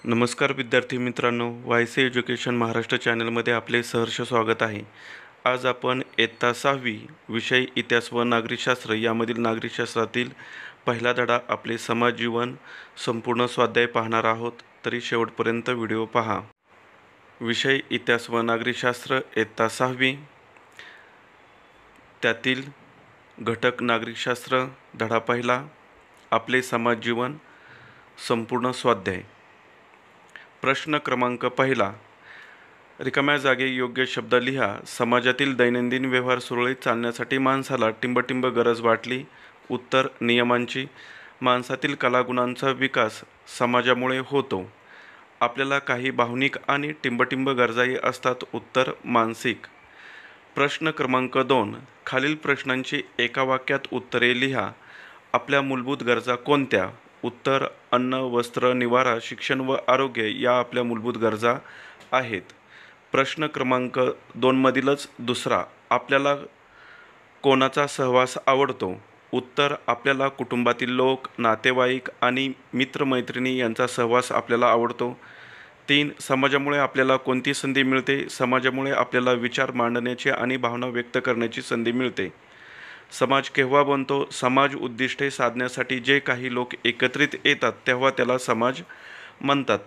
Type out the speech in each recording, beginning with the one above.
नमस्कार विद्यार्थी मित्रांनो, वायसी एज्युकेशन महाराष्ट्र चॅनलमध्ये आपले सहर्ष स्वागत आहे। आज आपण इयत्ता 6वी विषय इतिहास व नागरिकशास्त्र यामधील नागरिकशास्त्रातील पहिला धडा आपले समाज जीवन संपूर्ण स्वाध्याय पाहणार आहोत, तरी शेवटपर्यंत व्हिडिओ पहा। विषय इतिहास व नागरिकशास्त्र इयत्ता 6वी, त्यातील घटक नागरिकशास्त्र धडा पहिला आपले समाज जीवन संपूर्ण स्वाध्याय। प्रश्न क्रमांक पहिला, रिकाम्या जागी योग्य शब्द लिहा। समाजातील दैनंदिन व्यवहार सुरळीत चालण्यासाठी माणसाला टिंबटिंब गरज वाटली। उत्तर, नियमांची। माणसातील कलागुणांचा विकास समाजामुळे होतो। आपल्याला काही भावनिक आणि टिंबटिंब गरजाही असतात। उत्तर, मानसिक। प्रश्न क्रमांक 2, खालील प्रश्नांची एका वाक्यात उत्तरे लिहा। आपल्या मूलभूत गरजा कोणत्या? उत्तर, अन्न, वस्त्र, निवारा, शिक्षण व आरोग्य या आपल्या मूलभूत गरजा आहेत। प्रश्न क्रमांक 2 मधीलच दुसरा, आपल्याला कोणाचा सहवास आवडतो? उत्तर, आपल्याला कुटुंबातील लोक, नातेवाईक आणि मित्रमैत्रिणी यांचा सहवास आपल्याला आवडतो। 3, समाजामुळे आपल्याला कोणती संधी मिळते? समाजामुळे आपल्याला विचार मांडण्याची आणि भावना व्यक्त करण्याची संधी मिळते। समाज केव्हा बनतो? समाज उद्दिष्टे साधण्यासाठी जे काही लोक एकत्रित येतात तेव्हा त्याला समाज म्हणतात।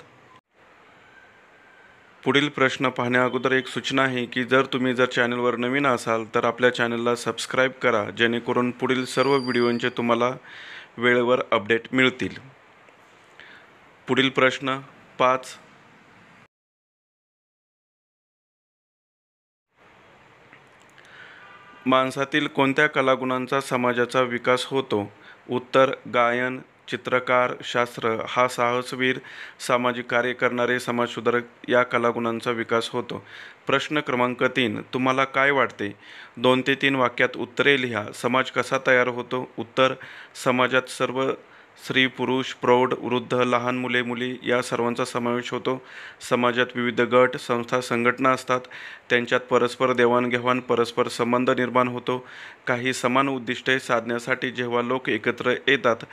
पुढील प्रश्न पाहण्या अगोदर एक सूचना आहे की जर तुम्ही चॅनलवर नवीन असाल तर आपल्या चॅनलला सबस्क्राईब करा, जेणेकरून पुढील सर्व व्हिडिओंचे तुम्हाला वेळेवर अपडेट मिळतील। पुढील प्रश्न 5, माणसातील कोणत्या कलागुणांचा समाजाचा विकास होतो? उत्तर, गायन, चित्रकार, शास्त्र हा साहसवीर, सामाजिक कार्य करणारे, समाजसुधारक या कलागुणांचा विकास होतो। प्रश्न क्रमांक 3, तुम्हाला काय वाटते? 2 ते 3 वाक्यात उत्तरे लिहा। समाज कसा तयार होतो? उत्तर, समाजात सर्व स्त्री, पुरुष, प्रौढ, वृद्ध, लहान मुले, मुली या सर्वांचा समावेश होतो। समाजात विविध गट, संस्था, संघटना असतात। त्यांच्यात परस्पर देवाणघेवाण, परस्पर संबंध निर्माण होतो। काही समान उद्दिष्टे साधण्यासाठी जेव्हा लोक एकत्र येतात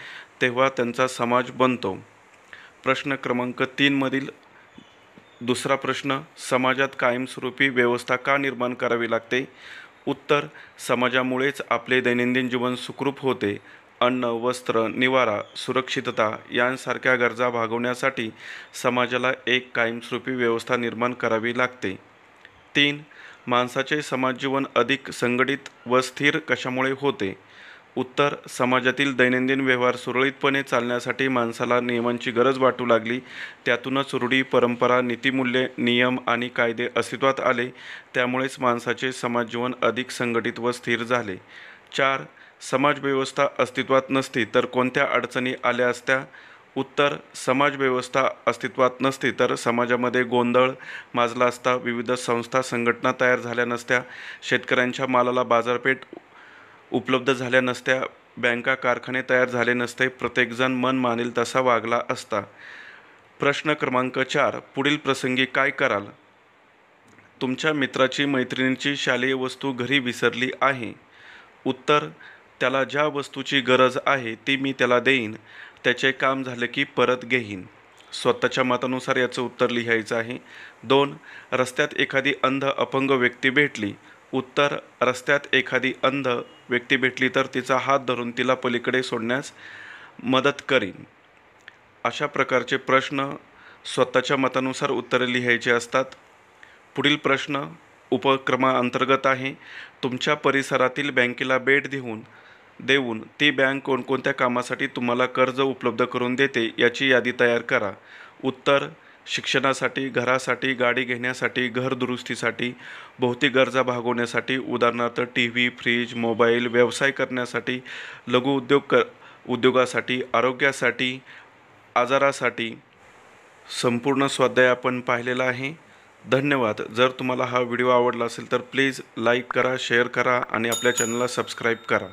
तेव्हा त्यांचा समाज बनतो। प्रश्न क्रमांक 3 मधील दुसरा प्रश्न, समाजात कायमस्वरूपी व्यवस्था का निर्माण करावी लागते? उत्तर, समाजामुळेच आपले दैनंदिन जीवन सुखरूप होते। अन्न, वस्त्र, निवारा, सुरक्षितता यांसारख्या गरजा भागवण्यासाठी समाजाला एक कायमस्वरूपी व्यवस्था निर्माण करावी लागते। 3, माणसाचे समाजजीवन अधिक संघटित व स्थिर कशामुळे होते? उत्तर, समाजातील दैनंदिन व्यवहार सुरळीतपणे चालण्यासाठी माणसाला नियमांची गरज वाटू लागली। त्यातूनच रूढी, परंपरा, नीतिमूल्ये, नियम आणि कायदे अस्तित्वात आले। त्यामुळेच माणसाचे समाजजीवन अधिक संघटित व स्थिर झाले। 4, समाजव्यवस्था अस्तित्वात नसती तर कोणत्या अडचणी आल्या असत्या? उत्तर, समाजव्यवस्था अस्तित्वात नसती तर समाजामध्ये गोंधळ माजला असता, विविध संस्था, संघटना तयार झाल्या नसत्या, शेतकऱ्यांच्या मालाला बाजारपेठ उपलब्ध झाल्या नसत्या, बँका, कारखाने तयार झाले नसते, प्रत्येकजण मन मानेल तसा वागला असता। प्रश्न क्रमांक 4, पुढील प्रसंगी काय कराल? तुमच्या मित्राची, मैत्रिणीची शालेय वस्तू घरी विसरली आहे। उत्तर, त्याला ज्या वस्तूची गरज आहे ती मी त्याला देईन, त्याचे काम झाले की परत घेईन। स्वतःच्या मतानुसार याचं उत्तर लिहायचं आहे। 2, रस्त्यात एखादी अंध अपंग व्यक्ती भेटली। उत्तर, रस्त्यात एखादी अंध व्यक्ती भेटली तर तिचा हात धरून तिला पलीकडे सोडण्यास मदत करीन। अशा प्रकारचे प्रश्न स्वतःच्या मतानुसार उत्तरे लिहायची असतात। पुढील प्रश्न उपक्रमाअंतर्गत आहे। तुमच्या परिसरातील बँकेला भेट देऊन ती बँक कोणकोणत्या कामासाठी तुम्हाला कर्ज उपलब्ध करून देते याची यादी तयार करा। उत्तर, शिक्षणासाठी, घरासाठी, गाडी घेण्यासाठी, घर दुरुस्तीसाठी, भौतिक गरजा भागवण्यासाठी, उदाहरणार्थ टीव्ही, फ्रीज, मोबाईल, व्यवसाय करण्यासाठी, लघु उद्योगासाठी, आरोग्यासाठी, आजारासाठी। संपूर्ण स्वाध्याय आपण पाहिलेला आहे। धन्यवाद। जर तुम्हाला हा व्हिडिओ आवडला असेल तर प्लीज लाईक करा, शेअर करा आणि आपल्या चॅनलला सबस्क्राईब करा।